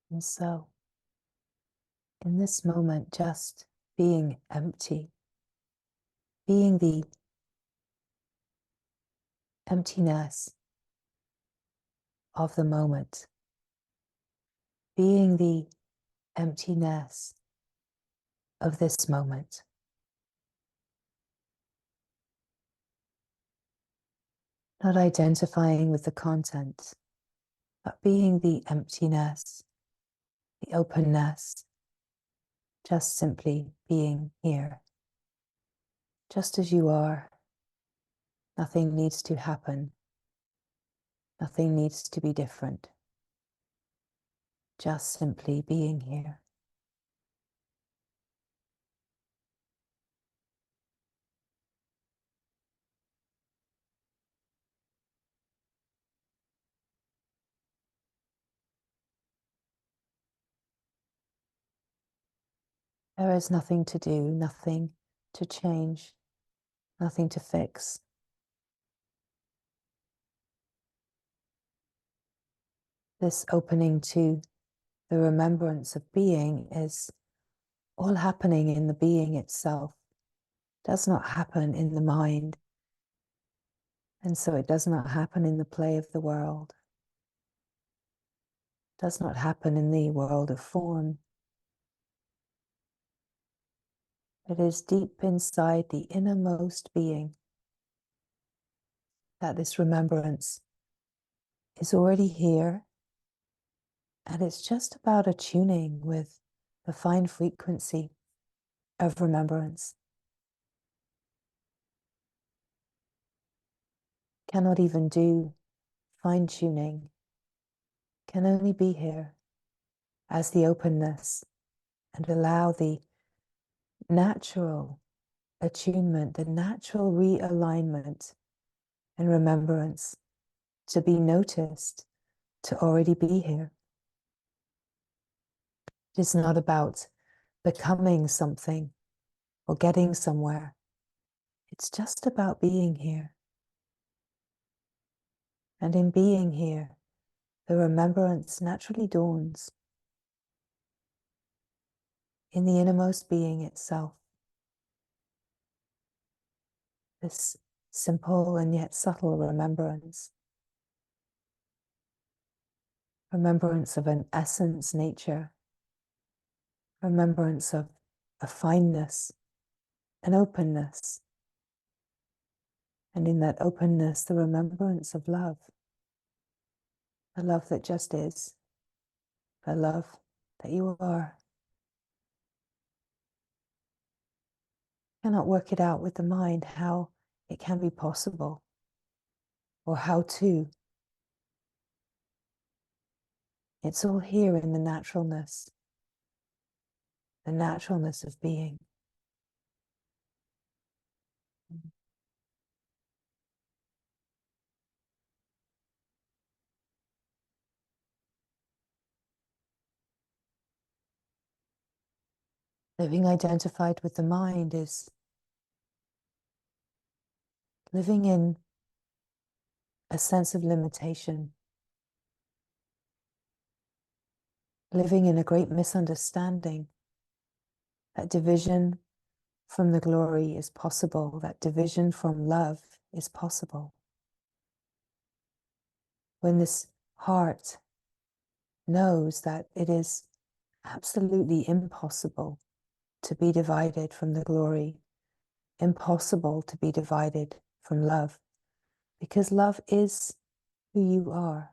And so, in this moment, just being empty, being the emptiness of the moment, being the emptiness of this moment. Not identifying with the content, but being the emptiness, the openness, just simply being here. Just as you are, nothing needs to happen, nothing needs to be different. Just simply being here. There is nothing to do, nothing to change, nothing to fix. This opening to the remembrance of being is all happening in the being itself. It does not happen in the mind. And so it does not happen in the play of the world. It does not happen in the world of form. It is deep inside the innermost being that this remembrance is already here, and it's just about attuning with the fine frequency of remembrance. Cannot even do fine-tuning, can only be here as the openness and allow the natural attunement, the natural realignment and remembrance to be noticed, to already be here. It is not about becoming something or getting somewhere. It's just about being here. And in being here, the remembrance naturally dawns in the innermost being itself. This simple and yet subtle remembrance. Remembrance of an essence nature. Remembrance of a fineness, an openness. And in that openness, the remembrance of love. The love that just is. The love that you are. Cannot work it out with the mind how it can be possible or how to. It's all here in the naturalness of being. Living identified with the mind is living in a sense of limitation, living in a great misunderstanding that division from the glory is possible, that division from love is possible. When this heart knows that it is absolutely impossible to be divided from the glory, impossible to be divided from love, because love is who you are.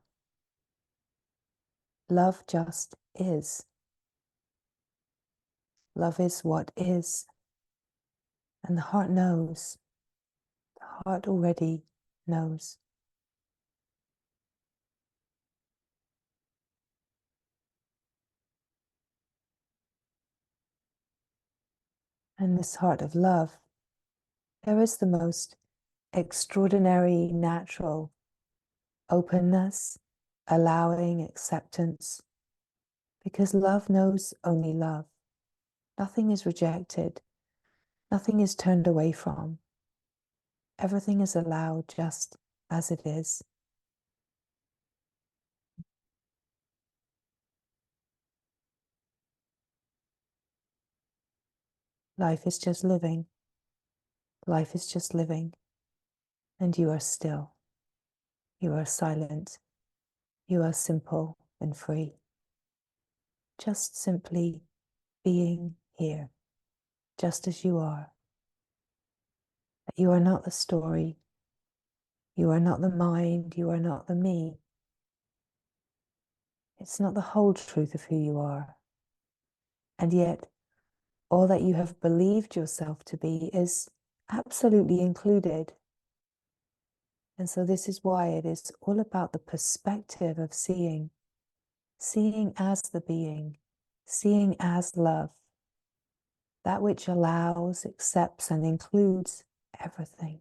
Love just is. Love is what is. And the heart knows. The heart already knows. And this heart of love, there is the most extraordinary, natural openness, allowing, acceptance, because love knows only love. Nothing is rejected. Nothing is turned away from. Everything is allowed just as it is. Life is just living. Life is just living. And you are still. You are silent. You are simple and free. Just simply being here, just as you are. You are not the story. You are not the mind. You are not the me. It's not the whole truth of who you are. And yet, all that you have believed yourself to be is absolutely included. And so this is why it is all about the perspective of seeing. Seeing as the being. Seeing as love. That which allows, accepts, and includes everything.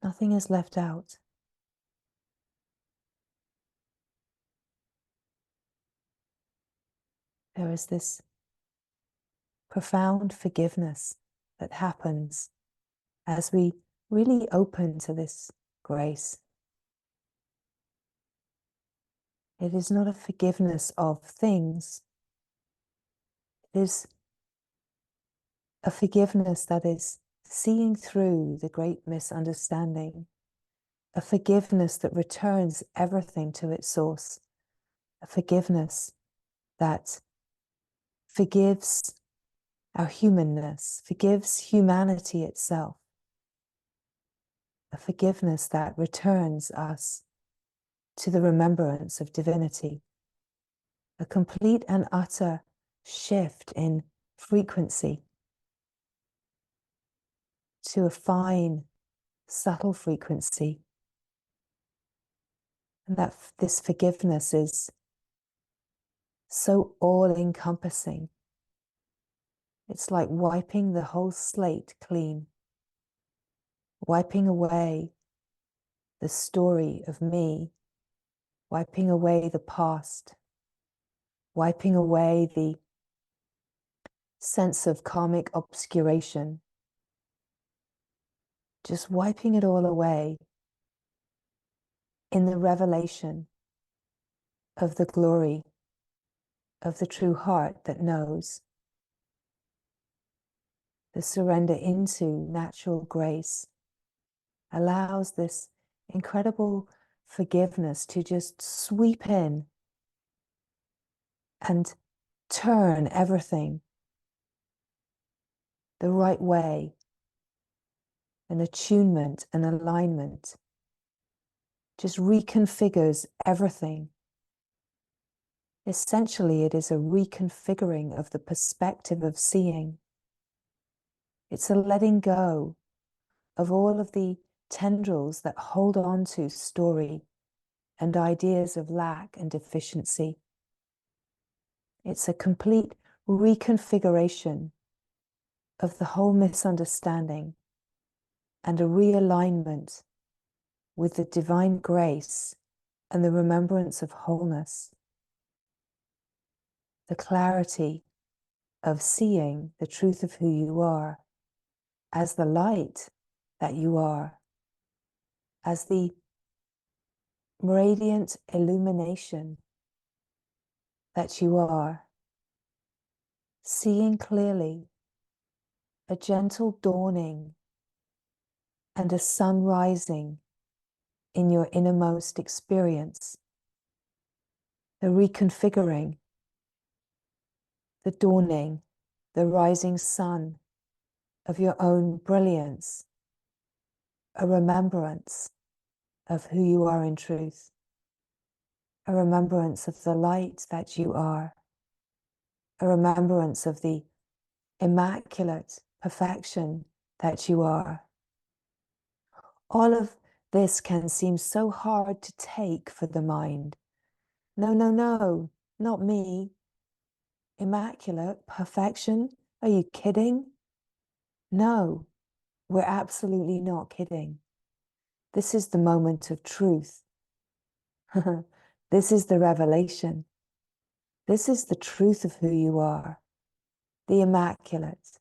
Nothing is left out. There is this profound forgiveness that happens as we really open to this grace. It is not a forgiveness of things. It is a forgiveness that is seeing through the great misunderstanding, a forgiveness that returns everything to its source, a forgiveness that forgives our humanness, forgives humanity itself, a forgiveness that returns us to the remembrance of divinity, a complete and utter shift in frequency to a fine, subtle frequency. And that this forgiveness is so all-encompassing. It's like wiping the whole slate clean, wiping away the story of me, wiping away the past, wiping away the sense of karmic obscuration, just wiping it all away in the revelation of the glory of the true heart that knows, the surrender into natural grace allows this incredible forgiveness to just sweep in and turn everything the right way, an attunement and alignment just reconfigures everything. Essentially, it is a reconfiguring of the perspective of seeing. It's a letting go of all of the tendrils that hold on to story and ideas of lack and deficiency. It's a complete reconfiguration of the whole misunderstanding and a realignment with the divine grace and the remembrance of wholeness. The clarity of seeing the truth of who you are as the light that you are, as the radiant illumination that you are, seeing clearly, a gentle dawning and a sun rising in your innermost experience, the reconfiguring, the dawning, the rising sun of your own brilliance, a remembrance of who you are in truth, a remembrance of the light that you are, a remembrance of the immaculate perfection that you are. All of this can seem so hard to take for the mind. No, no, no, not me. Immaculate perfection? Are you kidding? No, we're absolutely not kidding. This is the moment of truth. This is the revelation. This is the truth of who you are, the immaculate,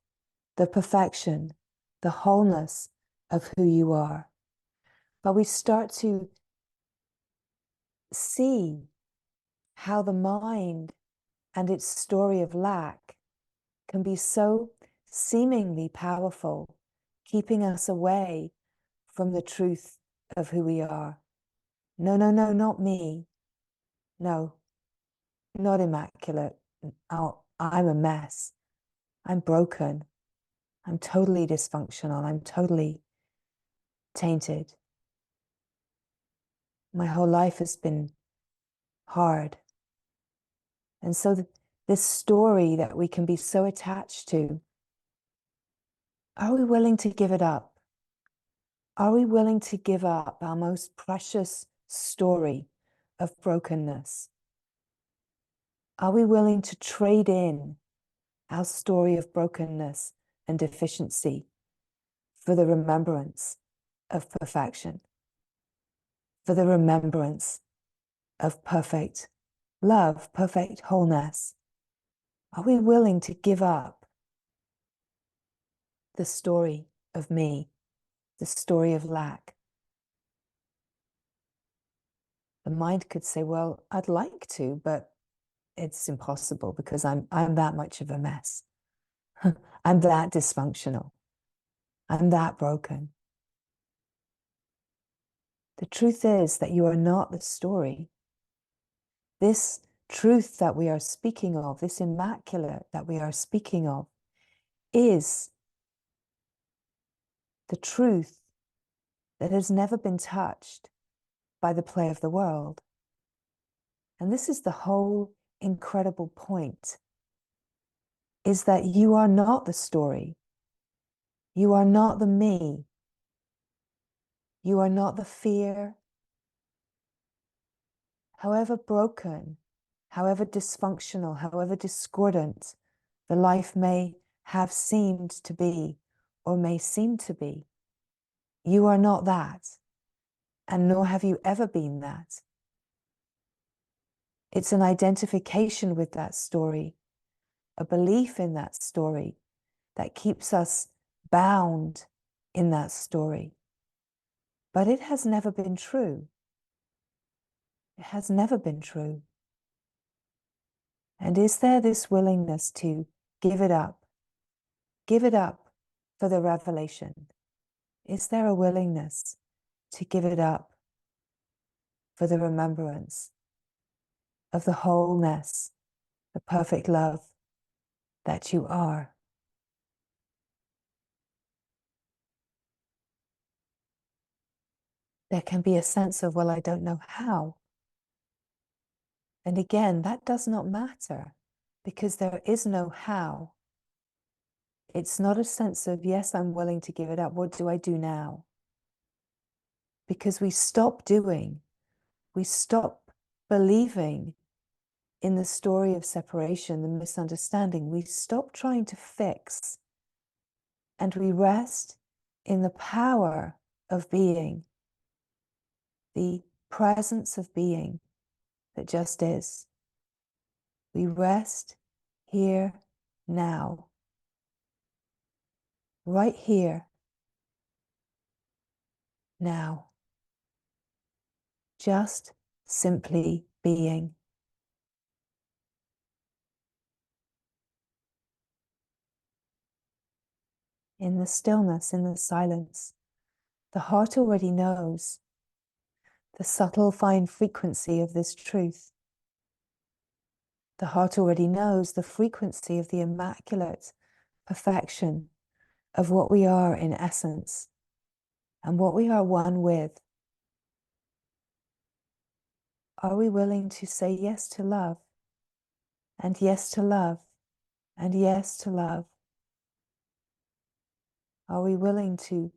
the perfection, the wholeness of who you are. But we start to see how the mind and its story of lack can be so seemingly powerful, keeping us away from the truth of who we are. No, no, no, not me. No, not immaculate. Oh, I'm a mess. I'm broken. I'm totally dysfunctional. I'm totally tainted. My whole life has been hard. And so this story that we can be so attached to, are we willing to give it up? Are we willing to give up our most precious story of brokenness? Are we willing to trade in our story of brokenness and deficiency for the remembrance of perfection, for the remembrance of perfect love, perfect wholeness? Are we willing to give up the story of me, the story of lack? The mind could say, well, I'd like to, but it's impossible because I'm that much of a mess. I'm that dysfunctional. I'm that broken. The truth is that you are not the story. This truth that we are speaking of, this immaculate that we are speaking of, is the truth that has never been touched by the play of the world. And this is the whole incredible point, is that you are not the story. You are not the me. You are not the fear. However broken, however dysfunctional, however discordant the life may have seemed to be or may seem to be, you are not that, and nor have you ever been that. It's an identification with that story, a belief in that story that keeps us bound in that story. But it has never been true. It has never been true. And is there this willingness to give it up? Give it up for the revelation. Is there a willingness to give it up for the remembrance of the wholeness, the perfect love that you are? There can be a sense of, well, I don't know how. And again, that does not matter because there is no how. It's not a sense of, yes, I'm willing to give it up. What do I do now? Because we stop doing, we stop believing in the story of separation, the misunderstanding. We stop trying to fix and we rest in the power of being, the presence of being that just is. We rest here, now, right here, now, just simply being. In the stillness, in the silence, the heart already knows the subtle, fine frequency of this truth. The heart already knows the frequency of the immaculate perfection of what we are in essence and what we are one with. Are we willing to say yes to love, and yes to love, and yes to love? Are we willing to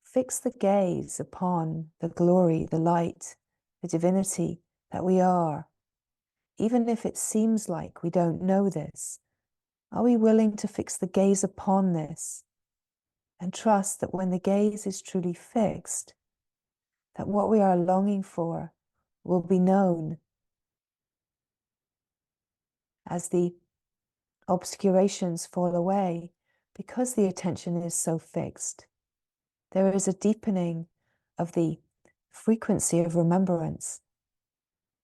fix the gaze upon the glory, the light, the divinity that we are, even if it seems like we don't know this? Are we willing to fix the gaze upon this and trust that when the gaze is truly fixed, that what we are longing for will be known as the obscurations fall away because the attention is so fixed? There is a deepening of the frequency of remembrance,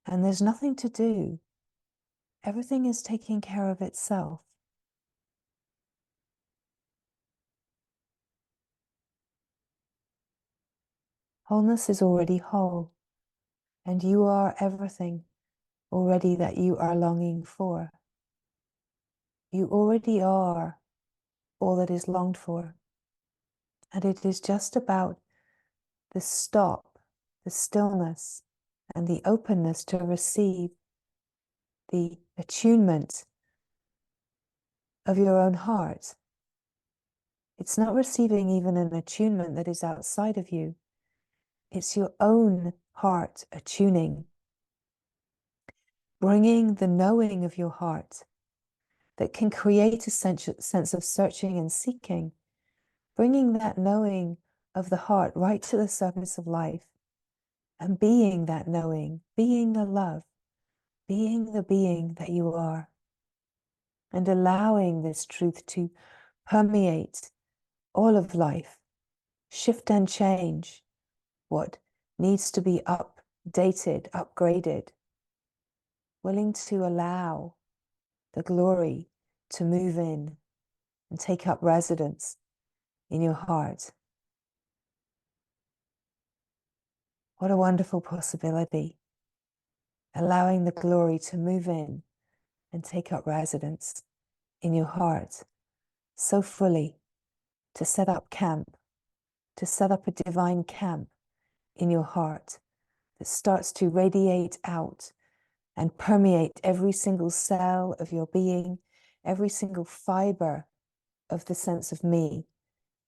and there's nothing to do. Everything is taking care of itself. Wholeness is already whole, and you are everything already that you are longing for. You already are all that is longed for. And it is just about the stop, the stillness, and the openness to receive the attunement of your own heart. It's not receiving even an attunement that is outside of you. It's your own heart attuning, bringing the knowing of your heart that can create a sense of searching and seeking, bringing that knowing of the heart right to the surface of life, and being that knowing, being the love, being the being that you are, and allowing this truth to permeate all of life, shift and change what needs to be updated, upgraded, willing to allow the glory to move in and take up residence in your heart. What a wonderful possibility. Allowing the glory to move in and take up residence in your heart so fully, to set up camp, to set up a divine camp in your heart that starts to radiate out and permeate every single cell of your being, every single fiber of the sense of me.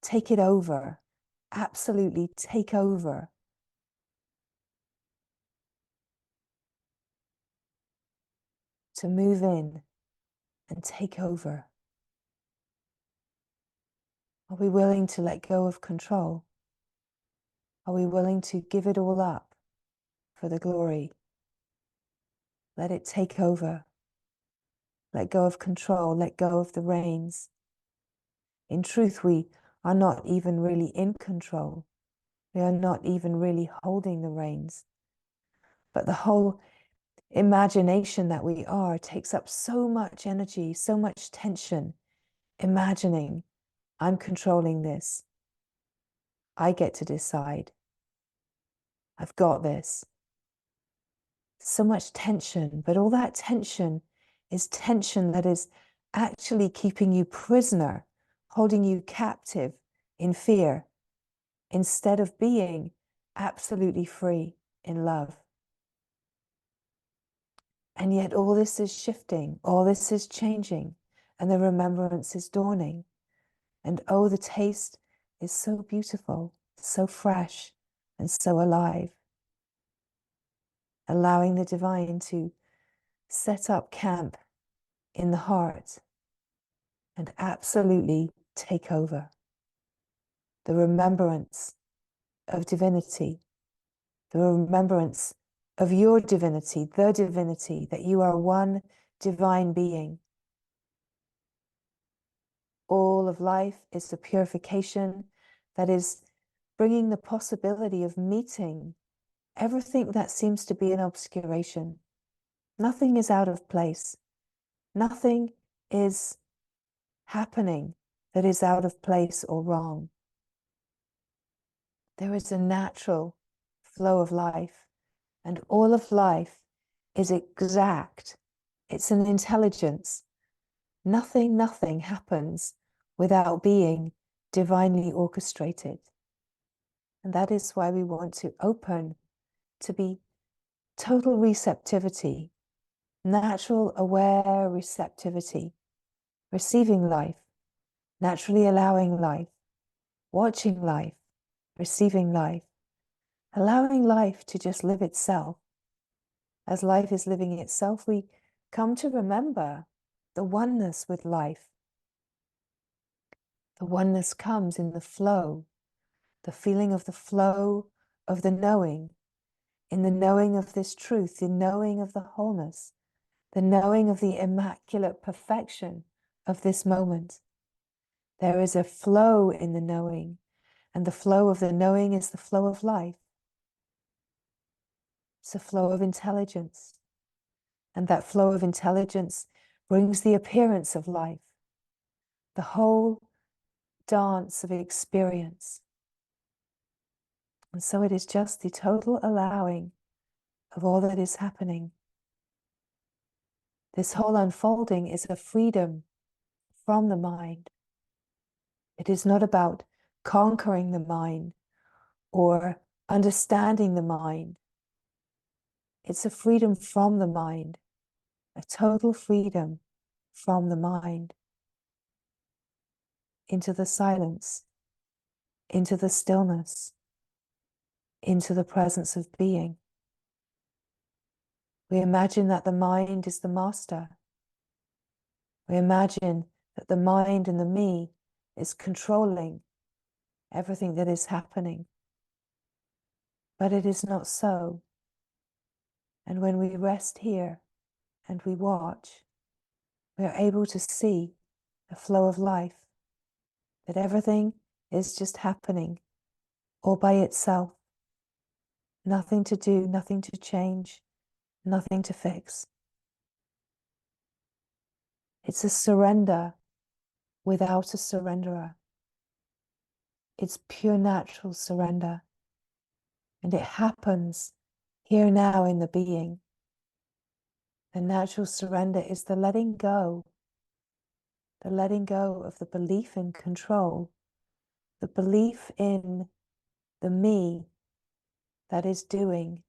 Take it over, absolutely take over. To move in and take over. Are we willing to let go of control? Are we willing to give it all up for the glory? Let it take over. Let go of control, let go of the reins. In truth, we are not even really in control. We are not even really holding the reins. But the whole imagination that we are takes up so much energy, so much tension, imagining I'm controlling this. I get to decide. I've got this. So much tension, but all that tension is tension that is actually keeping you prisoner, holding you captive in fear, instead of being absolutely free in love. And yet all this is shifting, all this is changing, and the remembrance is dawning. And oh, the taste is so beautiful, so fresh, and so alive. Allowing the divine to set up camp in the heart and absolutely take over. The remembrance of divinity, the remembrance of your divinity, the divinity, that you are one divine being. All of life is the purification that is bringing the possibility of meeting everything that seems to be an obscuration. Nothing is out of place. Nothing is happening that is out of place or wrong. There is a natural flow of life, and all of life is exact. It's an intelligence. Nothing happens without being divinely orchestrated. And that is why we want to open to be total receptivity, natural, aware receptivity, receiving life, naturally allowing life, watching life, receiving life, allowing life to just live itself. As life is living itself, we come to remember the oneness with life. The oneness comes in the flow, the feeling of the flow of the knowing, in the knowing of this truth, the knowing of the wholeness, the knowing of the immaculate perfection of this moment. There is a flow in the knowing, and the flow of the knowing is the flow of life. It's a flow of intelligence, and that flow of intelligence brings the appearance of life, the whole dance of experience. And so it is just the total allowing of all that is happening. This whole unfolding is a freedom from the mind. It is not about conquering the mind or understanding the mind. It's a freedom from the mind, a total freedom from the mind into the silence, into the stillness, into the presence of being. We imagine that the mind is the master. We imagine that the mind and the me is controlling everything that is happening. But it is not so. And when we rest here and we watch, we are able to see the flow of life, that everything is just happening all by itself. Nothing to do, nothing to change, nothing to fix. It's a surrender without a surrenderer. It's pure natural surrender. And it happens here now in the being. The natural surrender is the letting go of the belief in control, the belief in the me that is doing.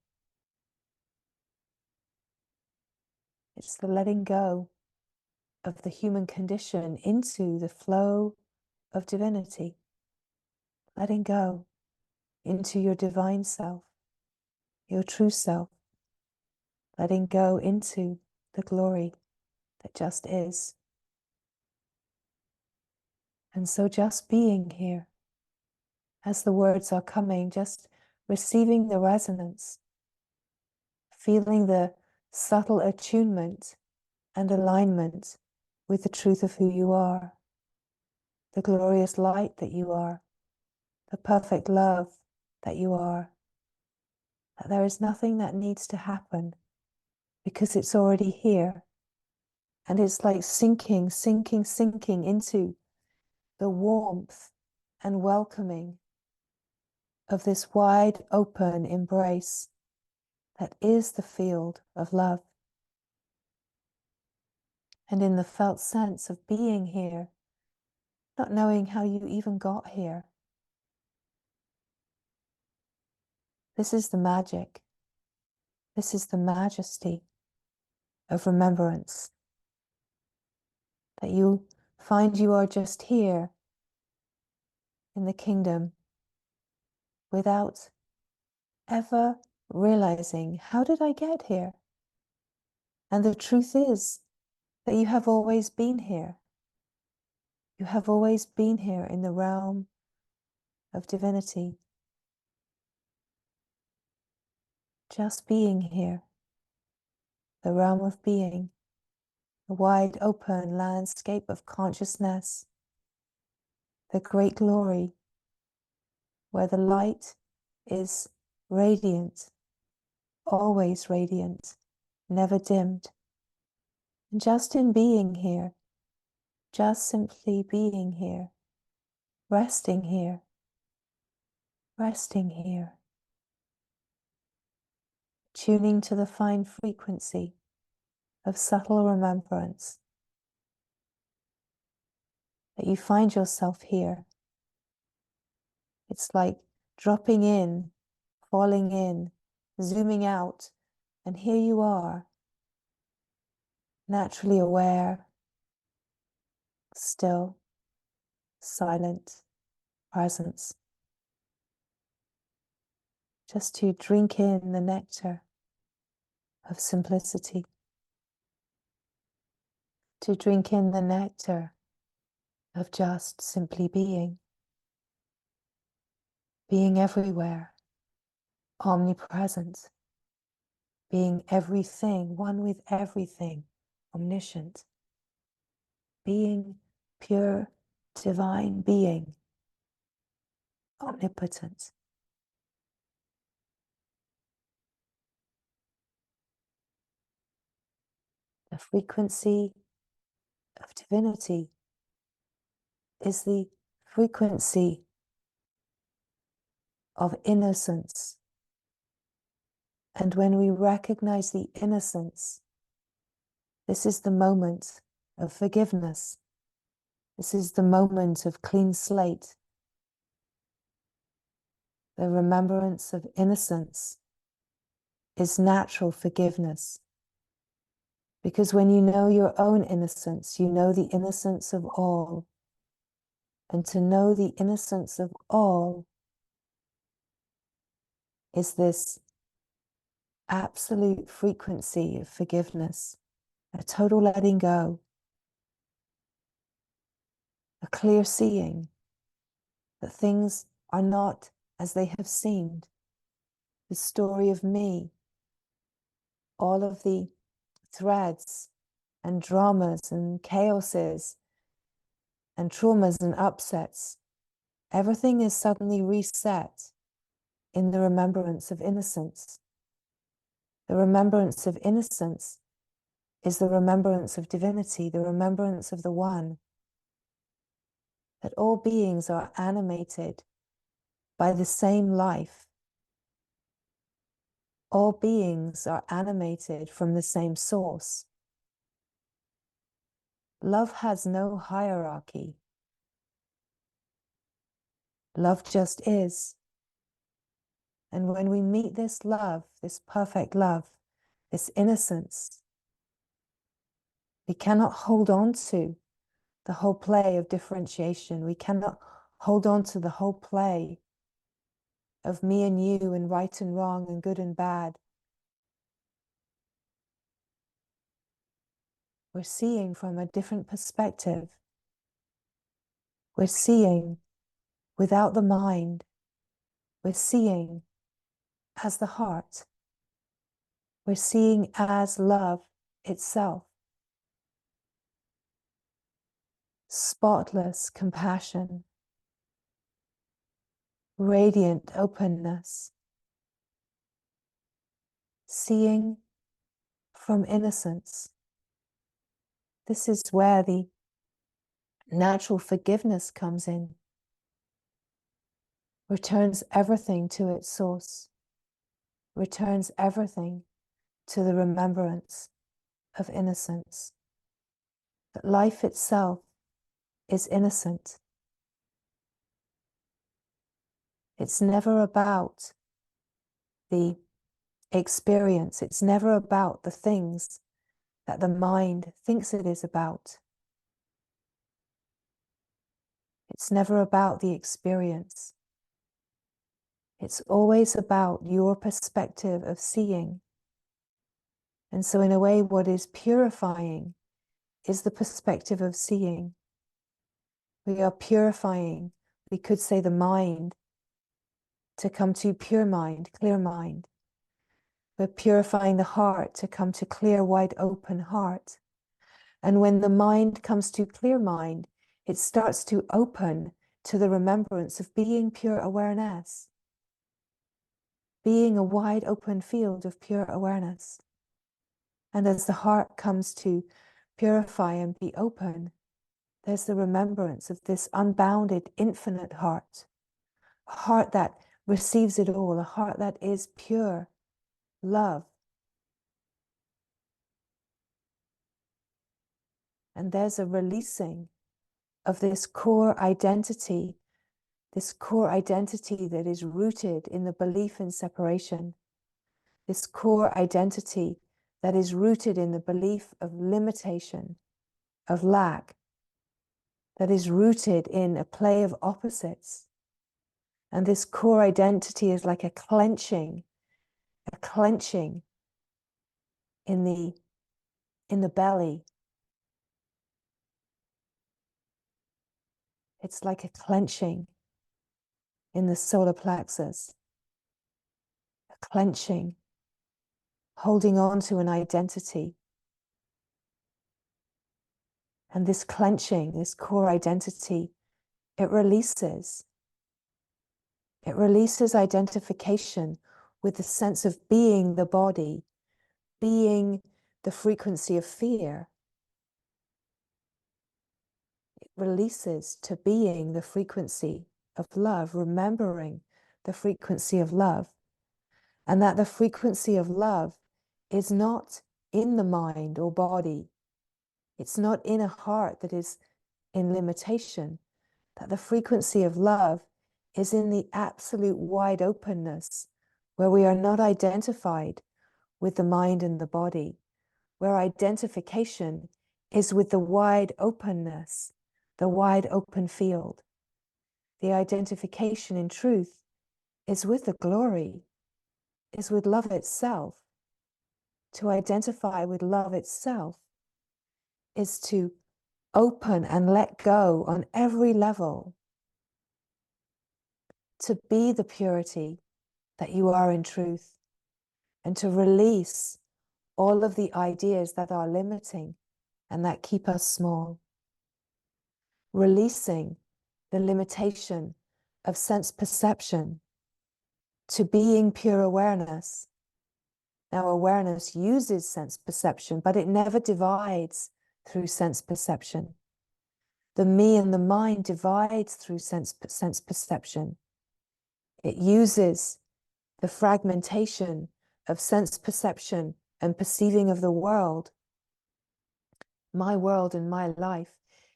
It's the letting go of the human condition into the flow of divinity. Letting go into your divine self, your true self. Letting go into the glory that just is. And so just being here, as the words are coming, just receiving the resonance, feeling the subtle attunement and alignment with the truth of who you are, the glorious light that you are, the perfect love that you are, that there is nothing that needs to happen because it's already here. And it's like sinking into the warmth and welcoming of this wide open embrace that is the field of love. And in the felt sense of being here, not knowing how you even got here, this is the magic. This is the majesty of remembrance. That you find you are just here in the kingdom without ever realizing, how did I get here? And the truth is that you have always been here. You have always been here in the realm of divinity. Just being here, the realm of being, the wide open landscape of consciousness, the great glory where the light is radiant, always radiant, never dimmed. And just in being here, just simply being here, resting here, resting here, tuning to the fine frequency of subtle remembrance, that you find yourself here. It's like dropping in, falling in, zooming out, and here you are, naturally aware, still, silent, presence. Just to drink in the nectar of simplicity, to drink in the nectar of just simply being everywhere, omnipresent, being everything, one with everything, omniscient, being pure divine being, omnipotent. The frequency of divinity is the frequency of innocence. And when we recognize the innocence, this is the moment of forgiveness. This is the moment of clean slate. The remembrance of innocence is natural forgiveness. Because when you know your own innocence, you know the innocence of all. And to know the innocence of all is this absolute frequency of forgiveness, a total letting go, a clear seeing that things are not as they have seemed. The story of me, all of the threads and dramas and chaoses and traumas and upsets, everything is suddenly reset in the remembrance of innocence. The remembrance of innocence is the remembrance of divinity, the remembrance of the One, that all beings are animated by the same life. All beings are animated from the same source. Love has no hierarchy. Love just is. And when we meet this love, this perfect love, this innocence, we cannot hold on to the whole play of differentiation. We cannot hold on to the whole play of me and you and right and wrong and good and bad. We're seeing from a different perspective. We're seeing without the mind. We're seeing as the heart. We're seeing as love itself. Spotless compassion. Radiant openness. Seeing from innocence. This is where the natural forgiveness comes in. Returns everything to its source. Returns everything to the remembrance of innocence. That life itself is innocent. It's never about the experience. It's never about the things that the mind thinks it is about. It's never about the experience. It's always about your perspective of seeing. And so in a way, what is purifying is the perspective of seeing. We are purifying, we could say, the mind to come to pure mind, clear mind. We're purifying the heart to come to clear, wide open heart. And when the mind comes to clear mind, it starts to open to the remembrance of being pure awareness, being a wide open field of pure awareness. And as the heart comes to purify and be open, there's the remembrance of this unbounded, infinite heart, a heart that receives it all, a heart that is pure love. And there's a releasing of this core identity that is rooted in the belief in separation, this core identity that is rooted in the belief of limitation, of lack, that is rooted in a play of opposites. And this core identity is like a clenching in the belly. It's like a clenching in the solar plexus, a clenching, holding on to an identity. And this clenching, this core identity, it releases identification with the sense of being the body, being the frequency of fear. It releases to being the frequency of love, remembering the frequency of love, and that the frequency of love is not in the mind or body. It's not in a heart that is in limitation, that the frequency of love is in the absolute wide openness, where we are not identified with the mind and the body, where identification is with the wide openness, the wide open field. The identification in truth is with the glory, is with love itself. To identify with love itself is to open and let go on every level, to be the purity that you are in truth, and to release all of the ideas that are limiting and that keep us small. Releasing the limitation of sense perception to being pure awareness. Now, awareness uses sense perception, but it never divides through sense perception. The me and the mind divides through sense perception. It uses the fragmentation of sense perception and perceiving of the world, my world and my life.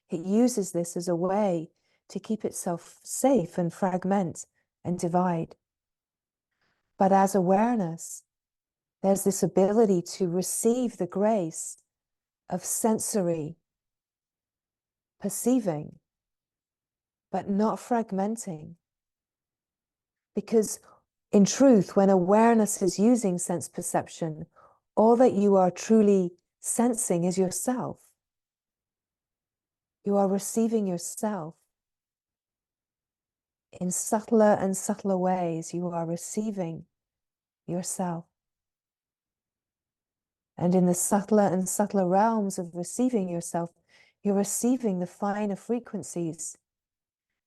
It uses this as a way to keep itself safe and fragment and divide. But as awareness, there's this ability to receive the grace of sensory perceiving, but not fragmenting. Because in truth, when awareness is using sense perception, all that you are truly sensing is yourself. You are receiving yourself. In subtler and subtler ways, you are receiving yourself. And in the subtler and subtler realms of receiving yourself, you're receiving the finer frequencies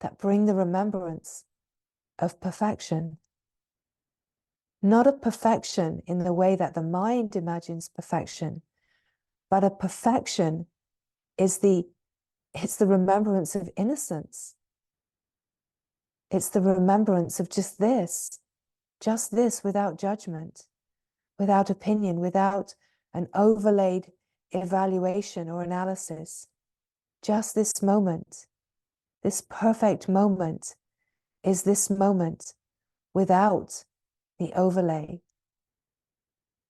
that bring the remembrance of perfection. Not a perfection in the way that the mind imagines perfection, but a perfection is it's the remembrance of innocence. It's the remembrance of just this without judgment, without opinion, without an overlaid evaluation or analysis. Just this moment, this perfect moment is this moment without the overlay.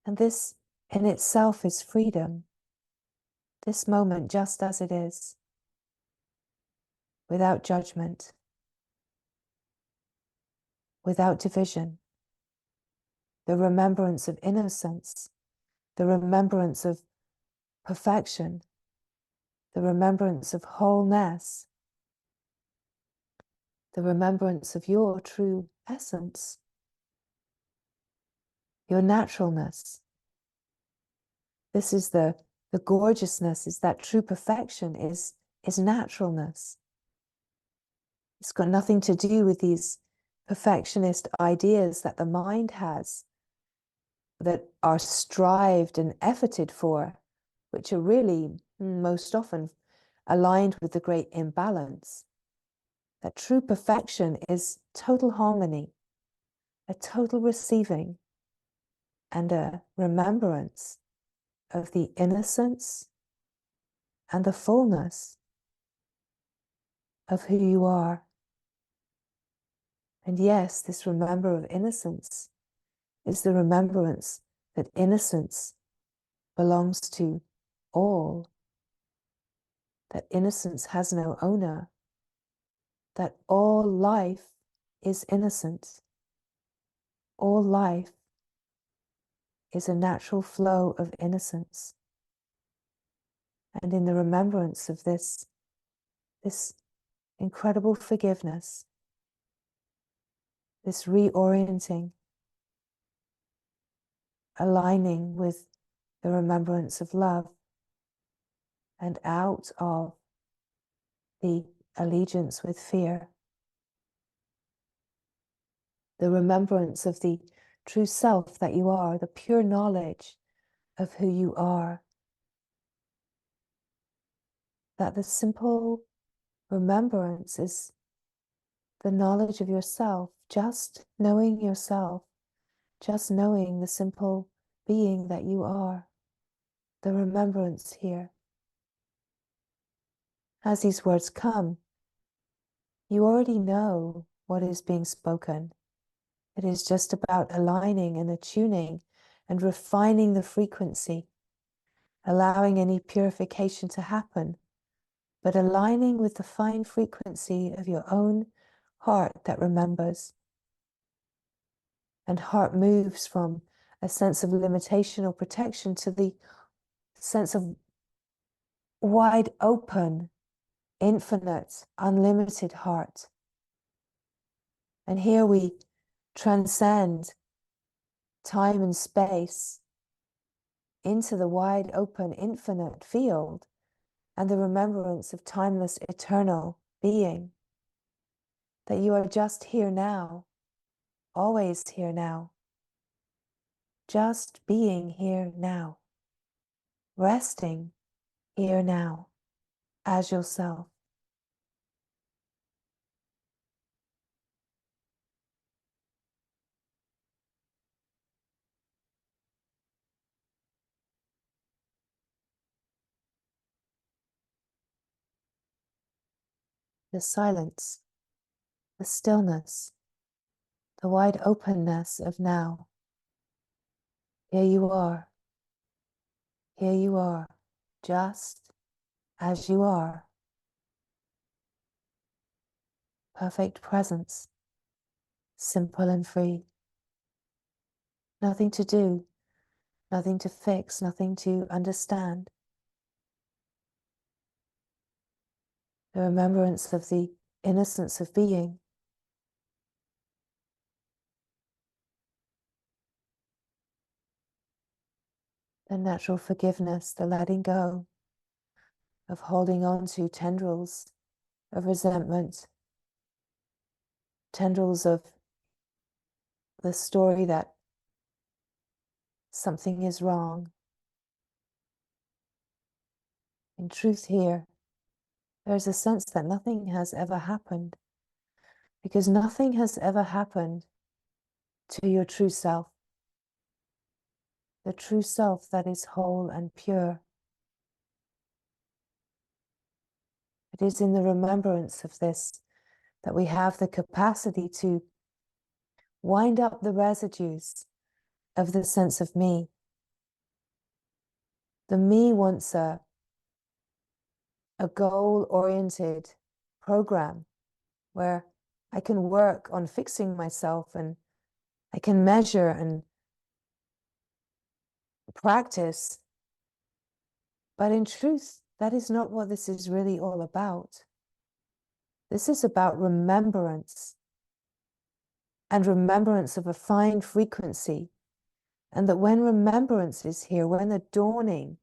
And this in itself is freedom. This moment just as it is, without judgment, without division. The remembrance of innocence, the remembrance of perfection, the remembrance of wholeness, the remembrance of your true essence, your naturalness. This is the gorgeousness, is that true perfection is naturalness. It's got nothing to do with these perfectionist ideas that the mind has that are strived and efforted for, which are really most often aligned with the great imbalance. That true perfection is total harmony, a total receiving and a remembrance of the innocence and the fullness of who you are. And yes, this remember of innocence is the remembrance that innocence belongs to all, that innocence has no owner, that all life is innocent. All life is a natural flow of innocence. And in the remembrance of this incredible forgiveness, this reorienting, aligning with the remembrance of love, and out of the allegiance with fear, the remembrance of the true self that you are, the pure knowledge of who you are, that the simple remembrance is the knowledge of yourself, just knowing yourself, just knowing the simple being that you are, the remembrance here. As these words come, you already know what is being spoken. It is just about aligning and attuning and refining the frequency, allowing any purification to happen, but aligning with the fine frequency of your own heart that remembers. And heart moves from a sense of limitation or protection to the sense of wide open, infinite, unlimited heart. And here we transcend time and space into the wide open, infinite field and the remembrance of timeless, eternal being. That you are just here now, always here now, just being here now, resting here now as yourself. The silence, the stillness, the wide openness of now. Here you are, just as you are. Perfect presence, simple and free. Nothing to do, nothing to fix, nothing to understand. The remembrance of the innocence of being. The natural forgiveness, the letting go of holding on to tendrils of resentment, tendrils of the story that something is wrong. In truth here, there's a sense that nothing has ever happened, because nothing has ever happened to your true self, the true self that is whole and pure. It is in the remembrance of this that we have the capacity to wind up the residues of the sense of me. The me wants a goal-oriented program where I can work on fixing myself and I can measure and practice. But in truth, that is not what this is really all about. This is about remembrance, and remembrance of a fine frequency. And that when remembrance is here, when the dawning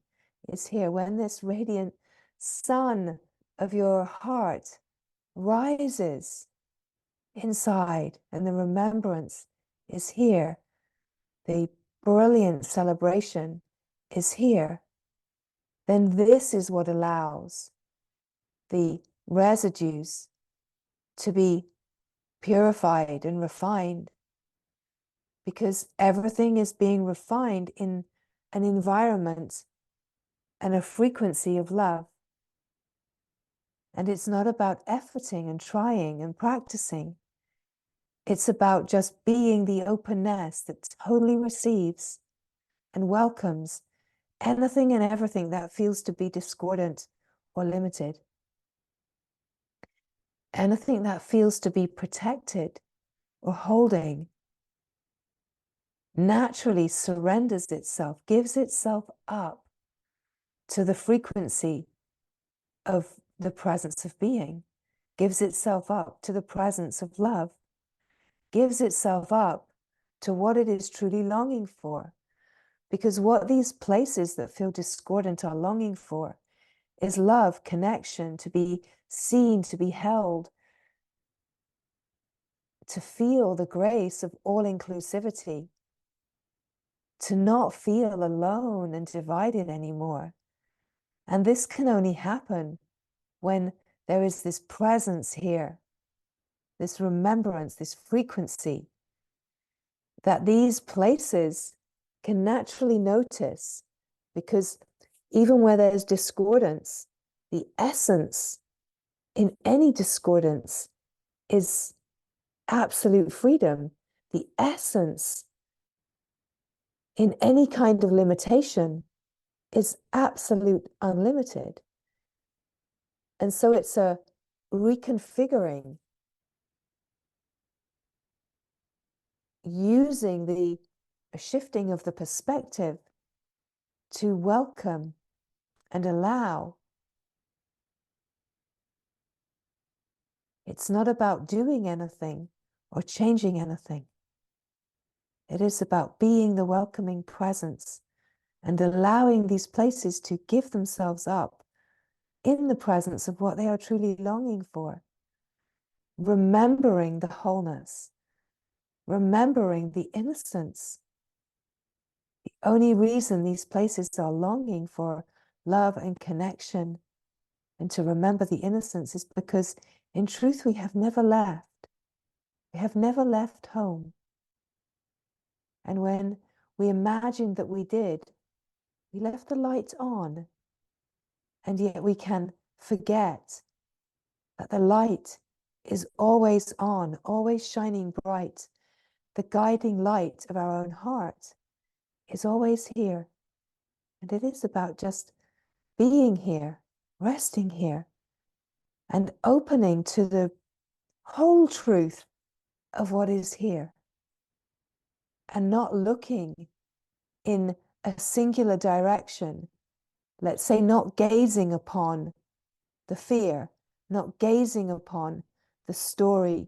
is here, when this radiant sun of your heart rises inside and the remembrance is here, the brilliant celebration is here, then this is what allows the residues to be purified and refined, because everything is being refined in an environment and a frequency of love. And it's not about efforting and trying and practicing. It's about just being the openness that totally receives and welcomes anything and everything that feels to be discordant or limited. Anything that feels to be protected or holding naturally surrenders itself, gives itself up to the frequency of the presence of being, gives itself up to the presence of love, gives itself up to what it is truly longing for. Because what these places that feel discordant are longing for is love, connection, to be seen, to be held, to feel the grace of all inclusivity, to not feel alone and divided anymore. And this can only happen when there is this presence here, this remembrance, this frequency, that these places can naturally notice, because even where there's discordance, the essence in any discordance is absolute freedom. The essence in any kind of limitation is absolute unlimited. And so it's a reconfiguring, using the shifting of the perspective to welcome and allow. It's not about doing anything or changing anything. It is about being the welcoming presence and allowing these places to give themselves up in the presence of what they are truly longing for. Remembering the wholeness, remembering the innocence. The only reason these places are longing for love and connection and to remember the innocence is because in truth we have never left. We have never left home. And when we imagined that we did, we left the light on, and yet we can forget that the light is always on, always shining bright. The guiding light of our own heart is always here. And it is about just being here, resting here, and opening to the whole truth of what is here, and not looking in a singular direction. Let's say not gazing upon the fear, not gazing upon the story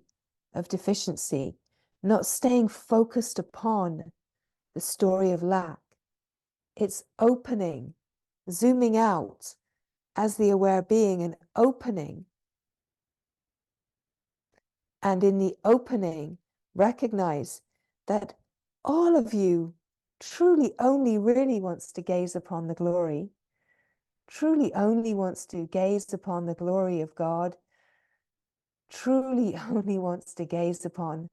of deficiency, not staying focused upon the story of lack. It's opening, zooming out as the aware being and opening. And in the opening, recognize that all of you truly only really wants to gaze upon the glory, truly only wants to gaze upon the glory of God, truly only wants to gaze upon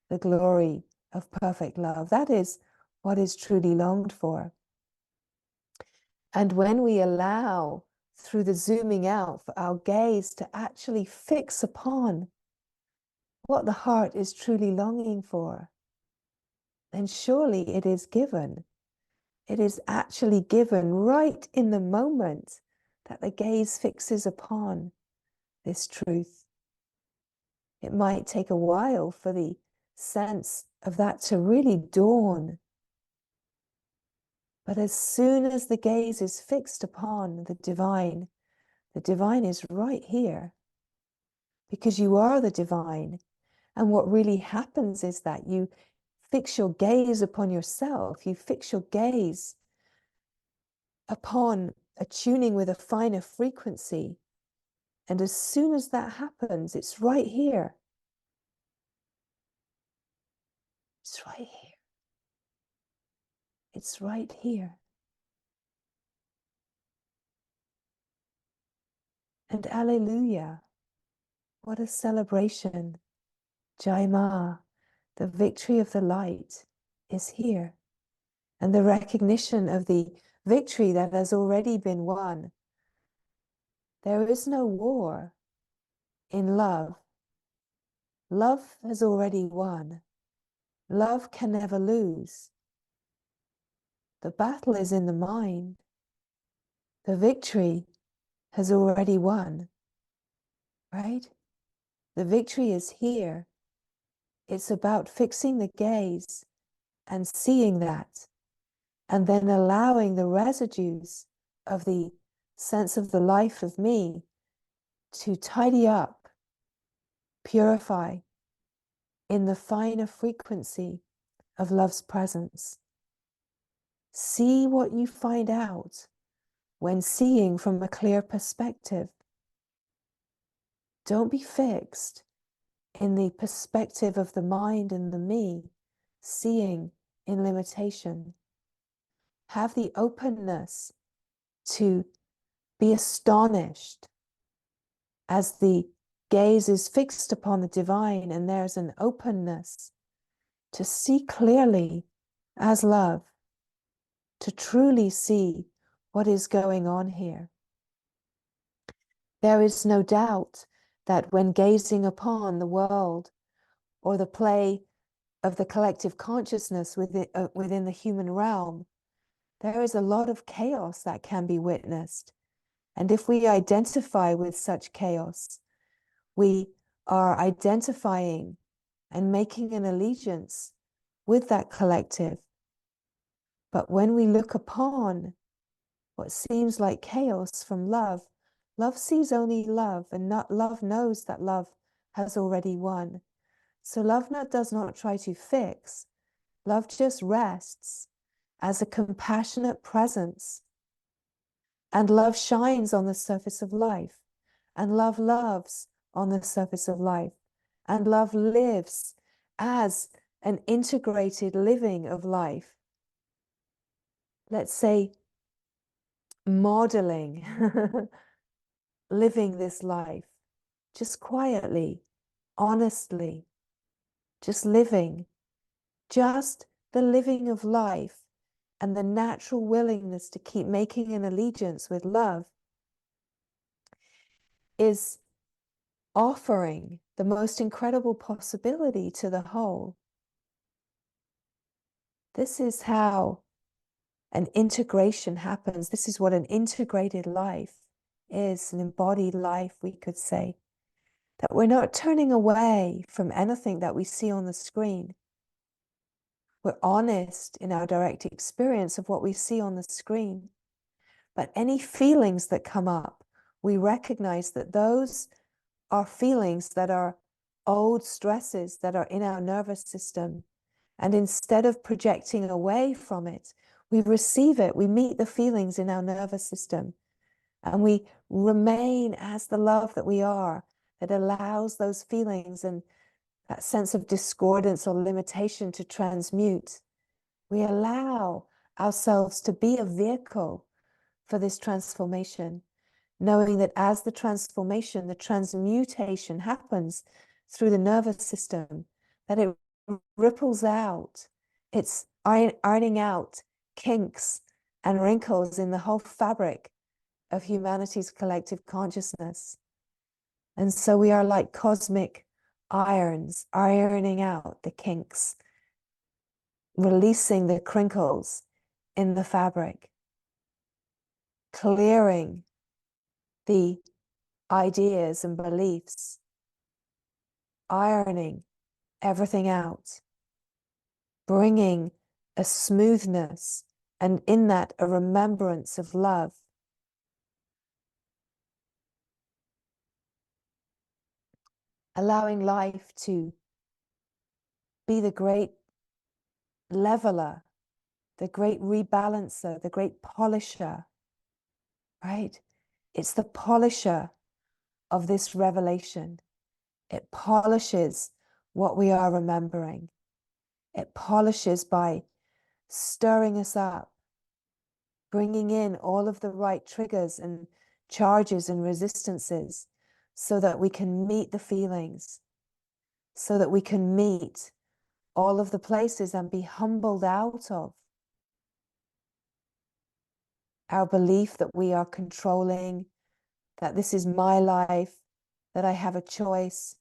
the glory of perfect love. That is what is truly longed for. And when we allow, through the zooming out, for our gaze to actually fix upon what the heart is truly longing for, then surely it is given. It is actually given right in the moment that the gaze fixes upon this truth. It might take a while for the sense of that to really dawn. But as soon as the gaze is fixed upon the divine is right here, because you are the divine. And what really happens is that you fix your gaze upon yourself, you fix your gaze upon attuning with a finer frequency. And as soon as that happens, it's right here. It's right here. It's right here. And alleluia, what a celebration. Jai Ma, the victory of the light is here. And the recognition of the victory that has already been won. There is no war in love. Love has already won. Love can never lose. The battle is in the mind. The victory has already won, right? The victory is here. It's about fixing the gaze and seeing that, and then allowing the residues of the sense of the life of me to tidy up, purify in the finer frequency of love's presence. See what you find out when seeing from a clear perspective. Don't be fixed in the perspective of the mind and the me, seeing in limitation. Have the openness to be astonished as the gaze is fixed upon the divine, and there's an openness to see clearly as love, to truly see what is going on here. There is no doubt that when gazing upon the world or the play of the collective consciousness within the human realm, there is a lot of chaos that can be witnessed. And if we identify with such chaos, we are identifying and making an allegiance with that collective. But when we look upon what seems like chaos from love, love sees only love, and not love knows that love has already won. So love does not try to fix. Love just rests as a compassionate presence. And love shines on the surface of life. And love loves on the surface of life. And love lives as an integrated living of life. Let's say modeling, living this life, just quietly, honestly, just living, just the living of life and the natural willingness to keep making an allegiance with love is offering the most incredible possibility to the whole. This is how an integration happens. This is what an integrated life is, an embodied life, we could say. That we're not turning away from anything that we see on the screen. We're honest in our direct experience of what we see on the screen. But any feelings that come up, we recognize that those are feelings that are old stresses that are in our nervous system. And instead of projecting away from it, we receive it. We meet the feelings in our nervous system. And we remain as the love that we are, that allows those feelings and that sense of discordance or limitation to transmute. We allow ourselves to be a vehicle for this transformation, knowing that as the transformation, the transmutation happens through the nervous system, that it ripples out. It's ironing out kinks and wrinkles in the whole fabric of humanity's collective consciousness. And so we are like cosmic irons, ironing out the kinks, releasing the crinkles in the fabric, clearing the ideas and beliefs, ironing everything out, bringing a smoothness, and in that a remembrance of love. Allowing life to be the great leveler, the great rebalancer, the great polisher, right? It's the polisher of this revelation. It polishes what we are remembering. It polishes by stirring us up, bringing in all of the right triggers and charges and resistances so that we can meet the feelings, so that we can meet all of the places and be humbled out of our belief that we are controlling, that this is my life, that I have a choice.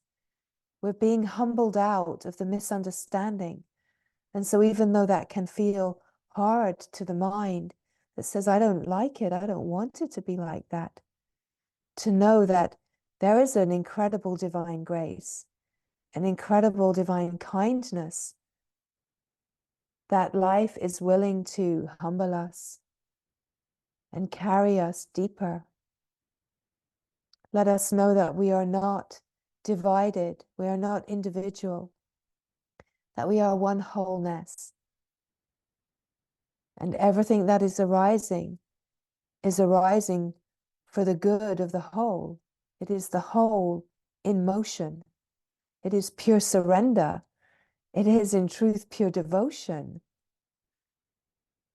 We're being humbled out of the misunderstanding. And so even though that can feel hard to the mind that says, I don't like it, I don't want it to be like that, to know that there is an incredible divine grace, an incredible divine kindness, that life is willing to humble us and carry us deeper. Let us know that we are not divided, we are not individual, that we are one wholeness. And everything that is arising for the good of the whole. It is the whole in motion. It is pure surrender. It is in truth pure devotion.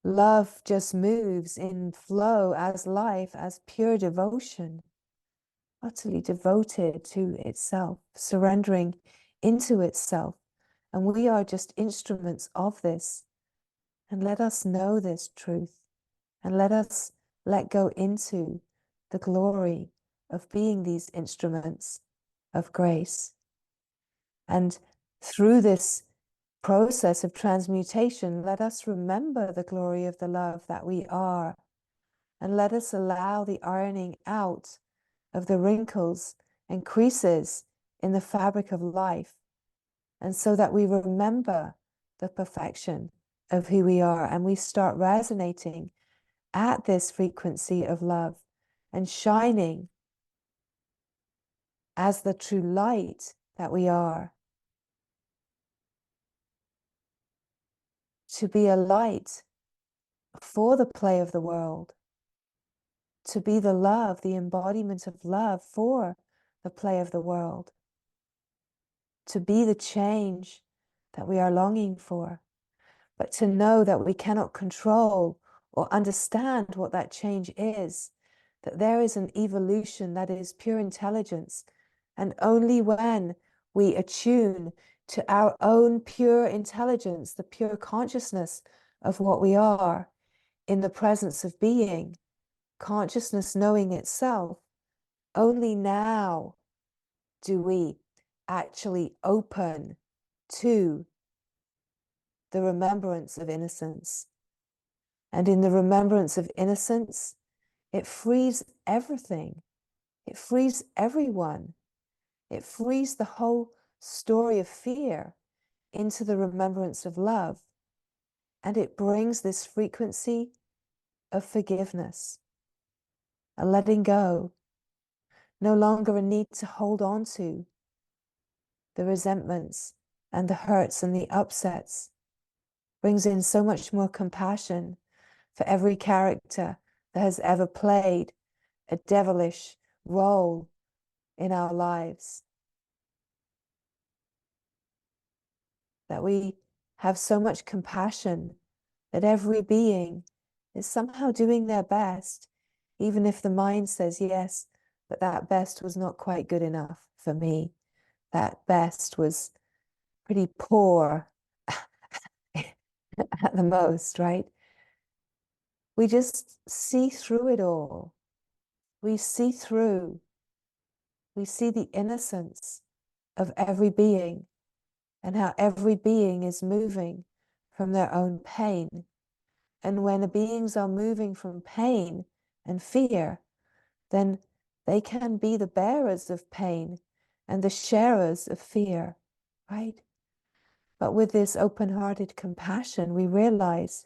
Love just moves in flow as life, as pure devotion. utterly devoted to itself, surrendering into itself. And we are just instruments of this. And let us know this truth, and let us let go into the glory of being these instruments of grace. And through this process of transmutation, let us remember the glory of the love that we are, and let us allow the ironing out of the wrinkles and creases in the fabric of life, and so that we remember the perfection of who we are, and we start resonating at this frequency of love and shining as the true light that we are, to be a light for the play of the world, to be the love, the embodiment of love for the play of the world, to be the change that we are longing for, but to know that we cannot control or understand what that change is, that there is an evolution that is pure intelligence, and only when we attune to our own pure intelligence, the pure consciousness of what we are in the presence of being, consciousness knowing itself, only now do we actually open to the remembrance of innocence. And in the remembrance of innocence, it frees everything. It frees everyone. It frees the whole story of fear into the remembrance of love. And it brings this frequency of forgiveness, a letting go, no longer a need to hold on to the resentments and the hurts and the upsets. Brings in so much more compassion for every character that has ever played a devilish role in our lives. That we have so much compassion that every being is somehow doing their best, even if the mind says, yes, but that best was not quite good enough for me. That best was pretty poor at the most, right? We just see through it all. We see through. We see the innocence of every being and how every being is moving from their own pain. And when the beings are moving from pain and fear, then they can be the bearers of pain and the sharers of fear, right? But with this open-hearted compassion, we realize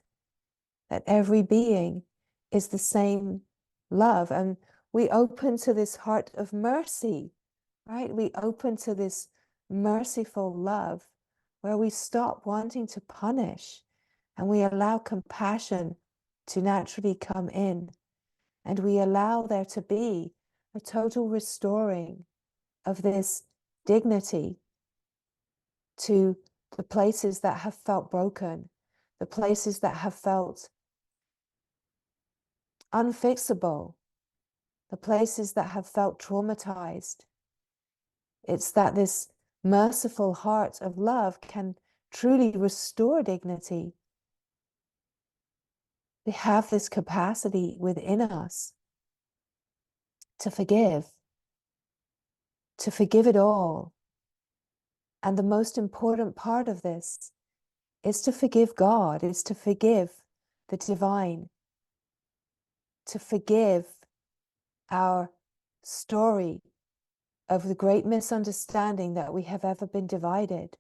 that every being is the same love. And we open to this heart of mercy, right? We open to this merciful love where we stop wanting to punish and we allow compassion to naturally come in. And we allow there to be a total restoring of this dignity to the places that have felt broken, the places that have felt unfixable, the places that have felt traumatized. It's that this merciful heart of love can truly restore dignity. We have this capacity within us to forgive it all. And the most important part of this is to forgive God, is to forgive the divine, to forgive our story of the great misunderstanding that we have ever been divided,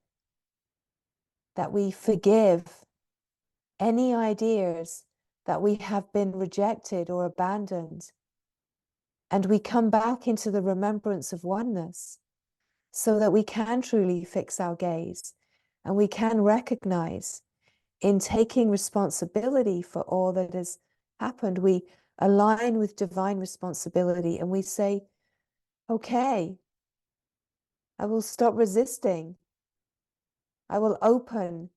that we forgive any ideas that we have been rejected or abandoned, and we come back into the remembrance of oneness so that we can truly fix our gaze and we can recognize in taking responsibility for all that has happened, we align with divine responsibility and we say, okay, I will stop resisting. I will open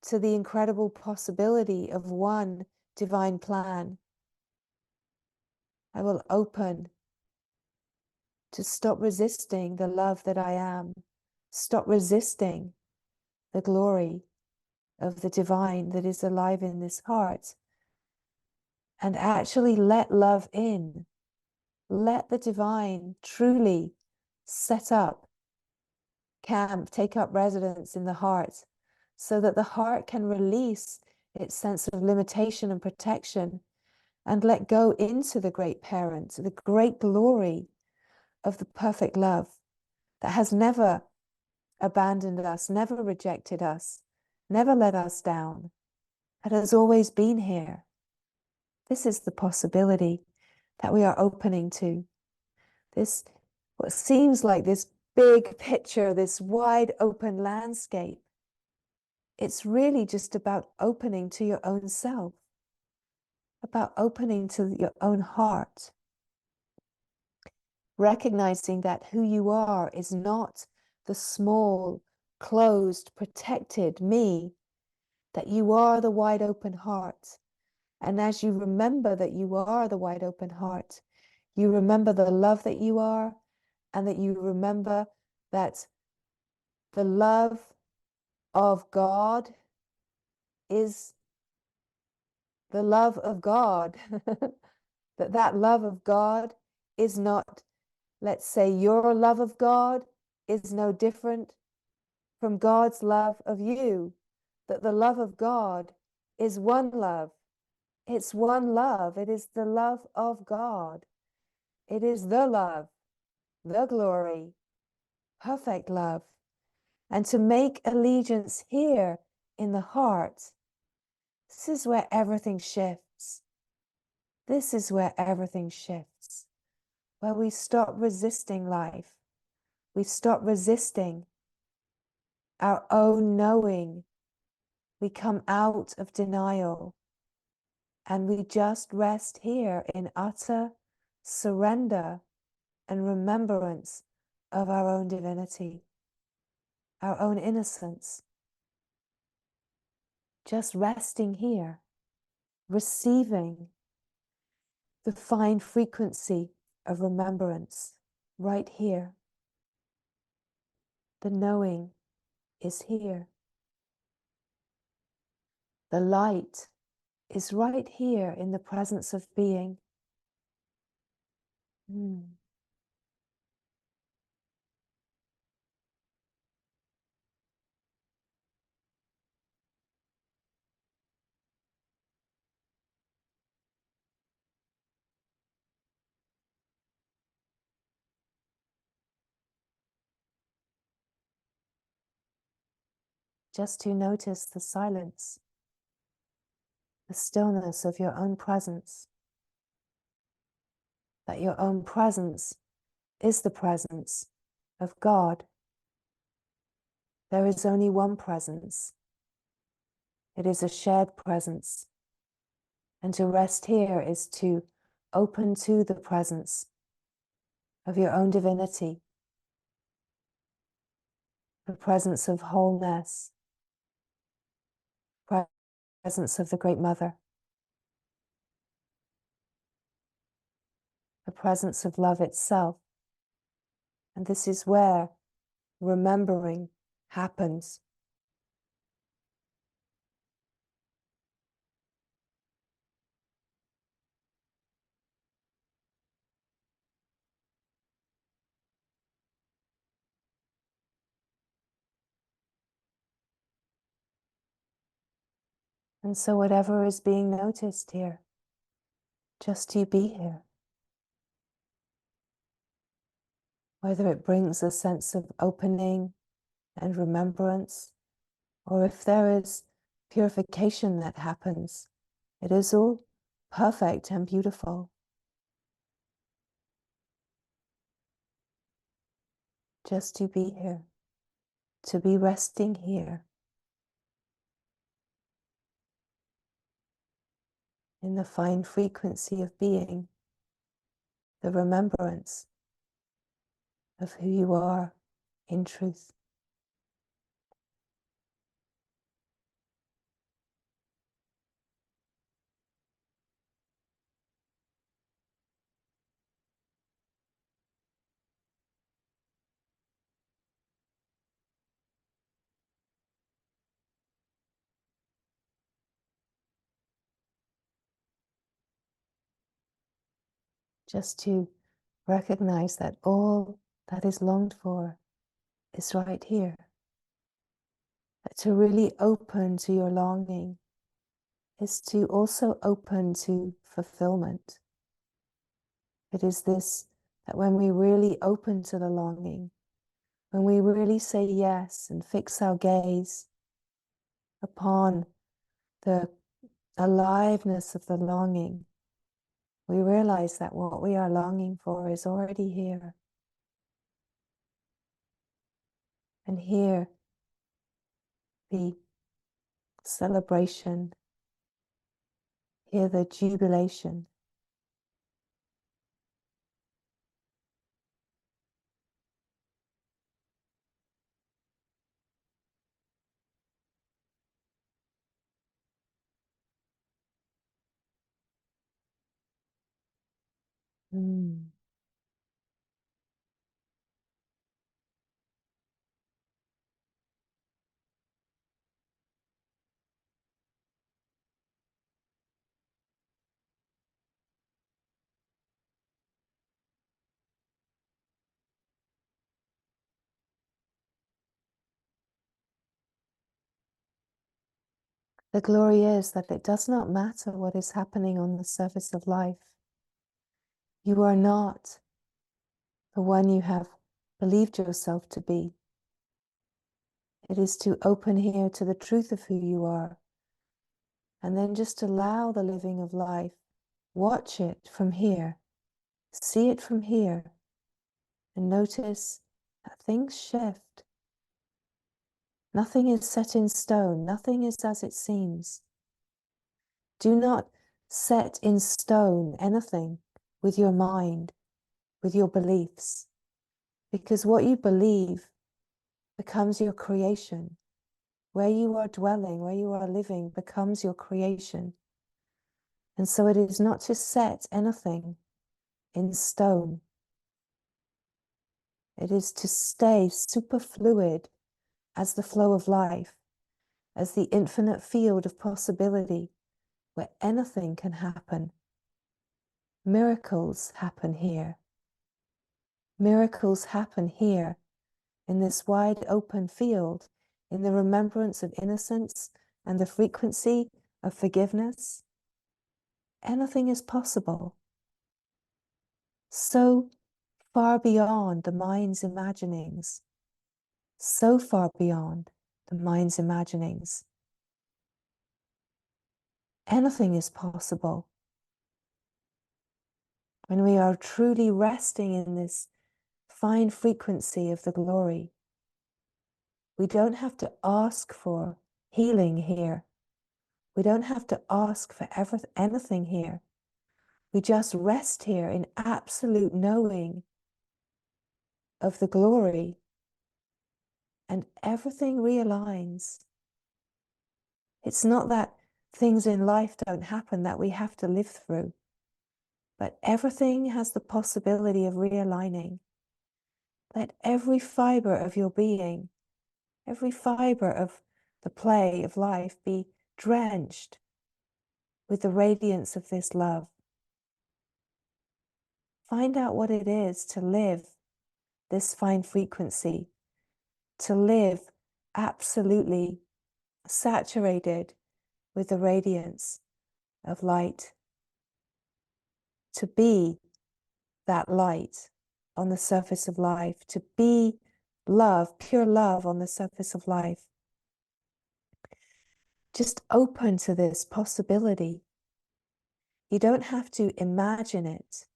to the incredible possibility of one divine plan. I will open to stop resisting the love that I am, stop resisting the glory of the divine that is alive in this heart, and actually let love in. Let the divine truly set up camp, take up residence in the heart, so that the heart can release its sense of limitation and protection and let go into the great parent, the great glory of the perfect love that has never abandoned us, never rejected us, never let us down, that has always been here. This is the possibility that we are opening to. This, what seems like this big picture, this wide open landscape, it's really just about opening to your own self, about opening to your own heart, recognizing that who you are is not the small, closed, protected me, that you are the wide open heart. And as you remember that you are the wide open heart, you remember the love that you are, and that you remember that the love of God is the love of God. that love of God is not, let's say, your love of God is no different from God's love of you. That the love of God is one love. It's one love. It is the love of God. It is the love, the glory, perfect love. And to make allegiance here in the heart, this is where everything shifts. This is where everything shifts, where we stop resisting life. We stop resisting our own knowing. We come out of denial and we just rest here in utter surrender and remembrance of our own divinity, our own innocence. Just resting here, receiving the fine frequency of remembrance right here. The knowing is here. The light is right here in the presence of being. Just to notice the silence, the stillness of your own presence, that your own presence is the presence of God. There is only one presence. It is a shared presence. And to rest here is to open to the presence of your own divinity, the presence of wholeness, presence of the Great Mother, the presence of love itself. And this is where remembering happens. And so whatever is being noticed here, just you be here. Whether it brings a sense of opening and remembrance, or if there is purification that happens, it is all perfect and beautiful. Just to be here, to be resting here in the fine frequency of being, the remembrance of who you are in truth. just to recognize that all that is longed for is right here. To really open to your longing is to also open to fulfillment. It is this, that when we really open to the longing, when we really say yes and fix our gaze upon the aliveness of the longing, we realize that what we are longing for is already here. And here, the celebration, here the jubilation. Mm. The glory is that it does not matter what is happening on the surface of life. You are not the one you have believed yourself to be. It is to open here to the truth of who you are, and then just allow the living of life. Watch it from here, see it from here, and notice that things shift. Nothing is set in stone, nothing is as it seems. Do not set in stone anything with your mind, with your beliefs, because what you believe becomes your creation. Where you are dwelling, where you are living, becomes your creation. And so it is not to set anything in stone. It is to stay super fluid as the flow of life, as the infinite field of possibility where anything can happen. Miracles happen here. Miracles happen here in this wide open field, in the remembrance of innocence and the frequency of forgiveness. Anything is possible. So far beyond the mind's imaginings. So far beyond the mind's imaginings. Anything is possible. When we are truly resting in this fine frequency of the glory, we don't have to ask for healing here. We don't have to ask for anything here. We just rest here in absolute knowing of the glory, and everything realigns. It's not that things in life don't happen that we have to live through, but everything has the possibility of realigning. Let every fiber of your being, every fiber of the play of life be drenched with the radiance of this love. Find out what it is to live this fine frequency, to live absolutely saturated with the radiance of light, to be that light on the surface of life, to be love, pure love on the surface of life. Just open to this possibility. You don't have to imagine it,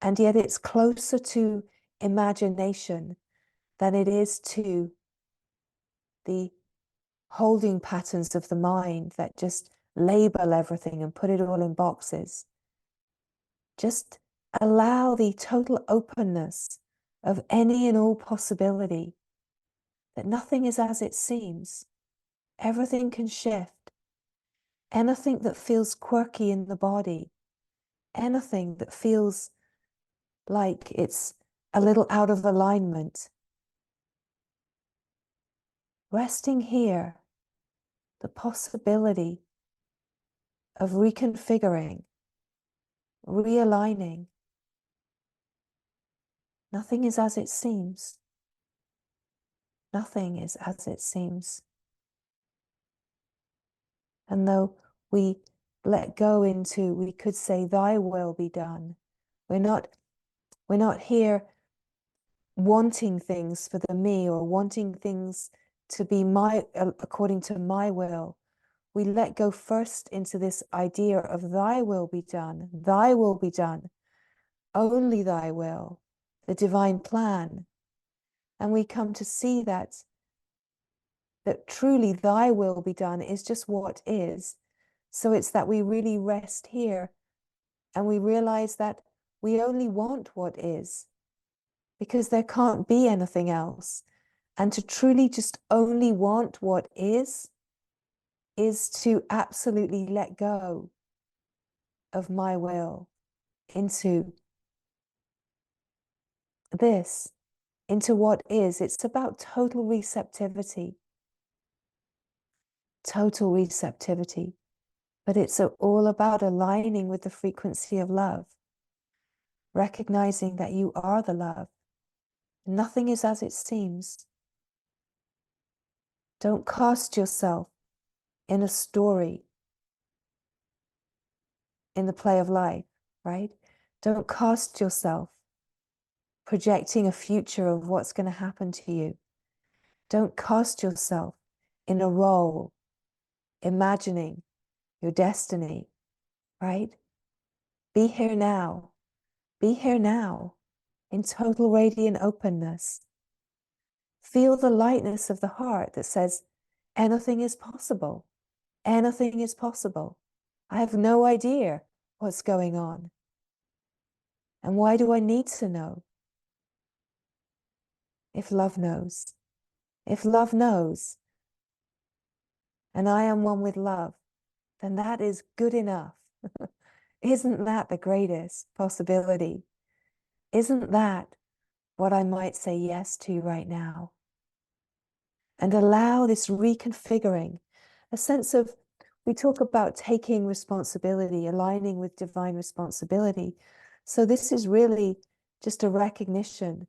and yet it's closer to imagination than it is to the holding patterns of the mind that just label everything and put it all in boxes. Just allow the total openness of any and all possibility, that nothing is as it seems. Everything can shift. Anything that feels quirky in the body, anything that feels like it's a little out of alignment. Resting here, the possibility of reconfiguring, realigning, Nothing is as it seems. Nothing is as it seems. And though we let go into, we could say, thy will be done. We're not here wanting things for the me or wanting things to be according to my will. We let go first into this idea of thy will be done, thy will be done, only thy will, the divine plan. And we come to see that truly thy will be done is just what is. So it's that we really rest here and we realize that we only want what is, because there can't be anything else. And to truly just only want what is to absolutely let go of my will into this, into what is. It's about total receptivity. Total receptivity. But it's all about aligning with the frequency of love, recognizing that you are the love. Nothing is as it seems. Don't cast yourself in a story, in the play of life, right? Don't cast yourself projecting a future of what's going to happen to you. Don't cast yourself in a role, imagining your destiny, right? Be here now. Be here now in total radiant openness. Feel the lightness of the heart that says, anything is possible. Anything is possible. I have no idea what's going on. And why do I need to know? If love knows, if love knows, and I am one with love, then that is good enough. Isn't that the greatest possibility? Isn't that what I might say yes to right now? And allow this reconfiguring, a sense of, we talk about taking responsibility, aligning with divine responsibility. So this is really just a recognition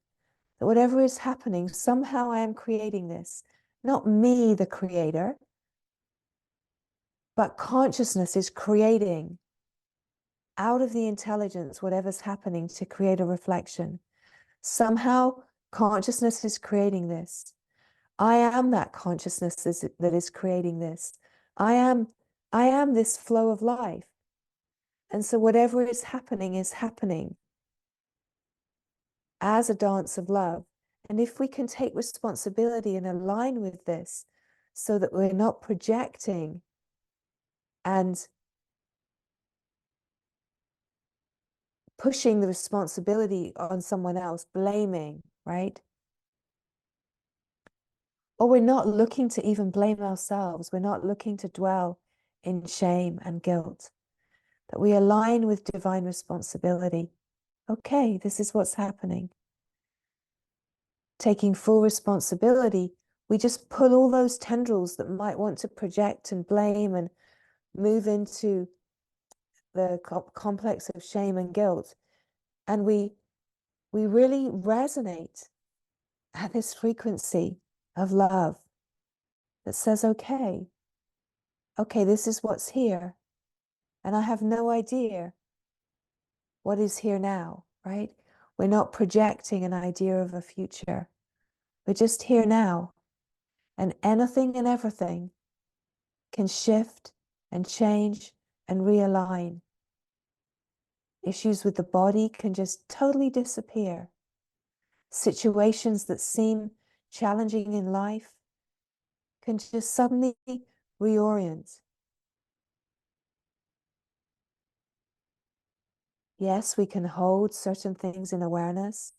that whatever is happening, somehow I am creating this. Not me, the creator, but consciousness is creating out of the intelligence whatever's happening to create a reflection. Somehow consciousness is creating this. I am that consciousness that is creating this. I am this flow of life. And so whatever is happening as a dance of love. And if we can take responsibility and align with this so that we're not projecting and pushing the responsibility on someone else, blaming, right? Or we're not looking to even blame ourselves. We're not looking to dwell in shame and guilt. That we align with divine responsibility. Okay, this is what's happening. Taking full responsibility, we just pull all those tendrils that might want to project and blame and move into the complex of shame and guilt. And we really resonate at this frequency of love that says, okay, this is what's here. And I have no idea what is here now, right? We're not projecting an idea of a future. We're just here now. And anything and everything can shift and change and realign. Issues with the body can just totally disappear. Situations that seem challenging in life can just suddenly reorient. Yes, we can hold certain things in awareness.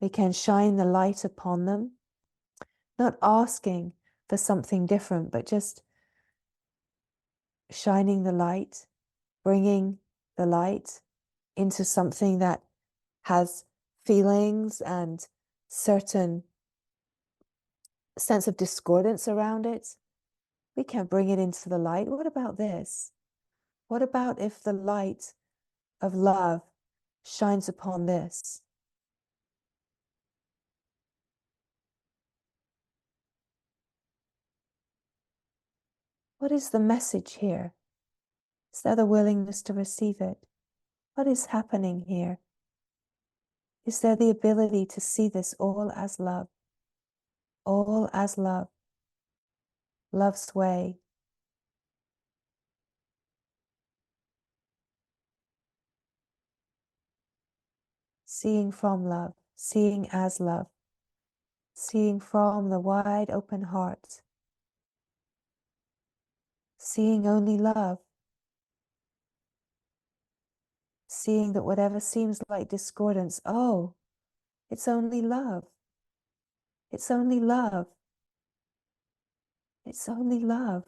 We can shine the light upon them, not asking for something different, but just shining the light, bringing the light into something that has feelings and certain sense of discordance around it. We can bring it into the light. What about this? What about if the light of love shines upon this? What is the message here? Is there the willingness to receive it? What is happening here? Is there the ability to see this all as love? All as love. Love's way. Seeing from love. Seeing as love. Seeing from the wide open heart. Seeing only love. Seeing that whatever seems like discordance, oh, it's only love. It's only love. It's only love.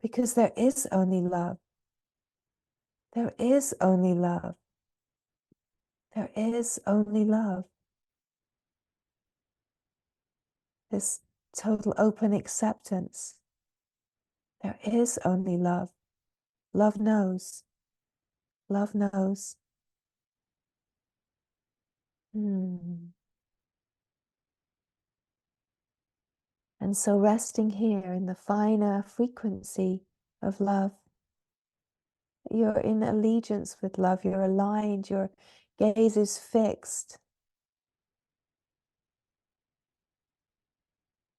Because there is only love. There is only love. There is only love. This total open acceptance. There is only love. Love knows. Love knows. And so resting here in the finer frequency of love, you're in allegiance with love, you're aligned, your gaze is fixed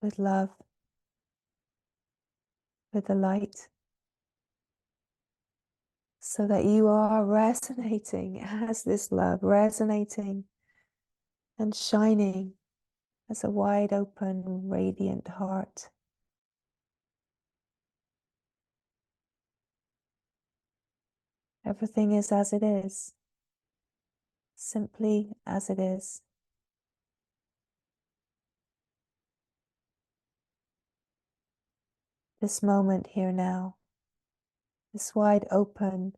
with love, with the light, so that you are resonating as this love, resonating and shining as a wide open, radiant heart. Everything is as it is, simply as it is. This moment here now, this wide open,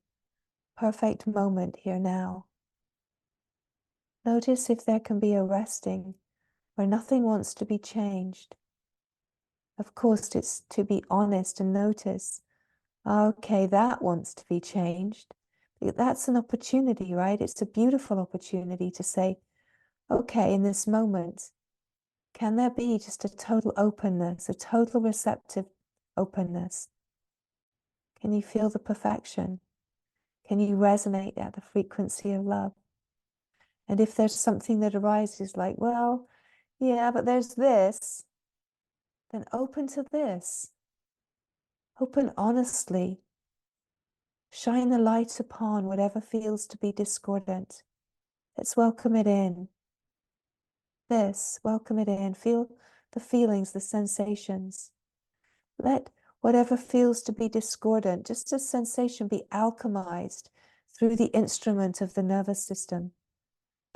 perfect moment here now. Notice if there can be a resting where nothing wants to be changed. Of course, it's to be honest and notice, okay, that wants to be changed. That's an opportunity, right? It's a beautiful opportunity to say, okay, in this moment, can there be just a total openness, a total receptive openness? Can you feel the perfection? Can you resonate at the frequency of love? And if there's something that arises like, well, yeah, but there's this, then open to this. Open honestly. Shine the light upon whatever feels to be discordant. Let's welcome it in. Welcome it in. Feel the feelings, the sensations. Let whatever feels to be discordant, just as sensation, be alchemized through the instrument of the nervous system.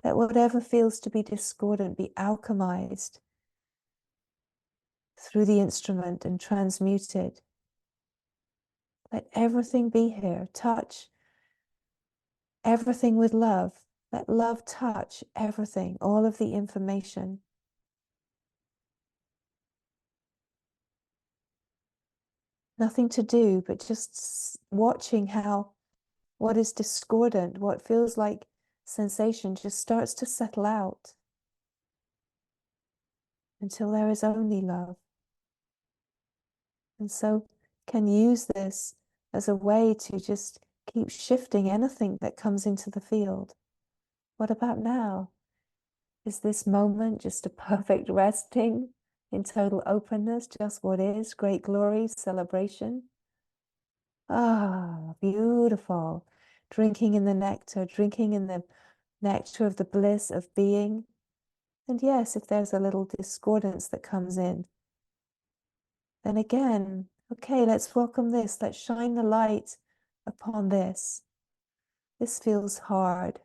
Let whatever feels to be discordant be alchemized through the instrument and transmuted. Let everything be here. Touch everything with love. Let love touch everything, all of the information. Nothing to do, but just watching how what is discordant, what feels like sensation, just starts to settle out until there is only love. And so can use this as a way to just keep shifting anything that comes into the field. What about now? Is this moment just a perfect resting in total openness, just what is, great glory, celebration? Ah, beautiful. Drinking in the nectar, drinking in the nectar of the bliss of being. And yes, if there's a little discordance that comes in, then again, okay, let's welcome this. Let's shine the light upon this. This feels hard.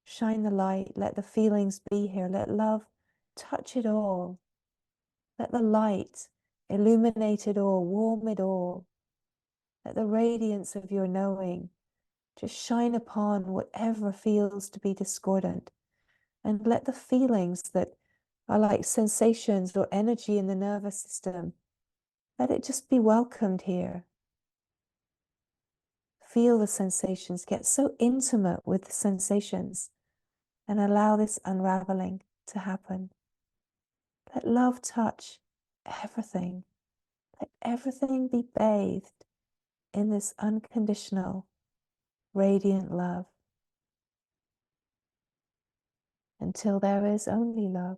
Shine the light. Let the feelings be here. Let love touch it all. Let the light illuminate it all, warm it all. Let the radiance of your knowing just shine upon whatever feels to be discordant. And let the feelings that are like sensations or energy in the nervous system, let it just be welcomed here. Feel the sensations, get so intimate with the sensations, and allow this unraveling to happen. Let love touch everything. Let everything be bathed in this unconditional, radiant love until there is only love.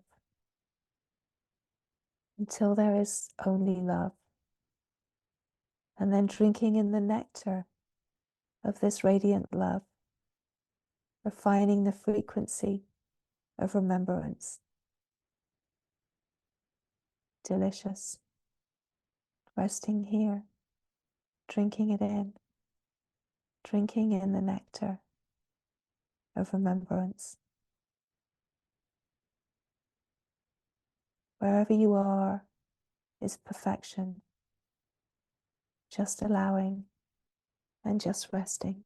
Until there is only love. And then drinking in the nectar of this radiant love, refining the frequency of remembrance. Delicious. Resting here, drinking it in, drinking in the nectar of remembrance. Wherever you are is perfection, just allowing and just resting.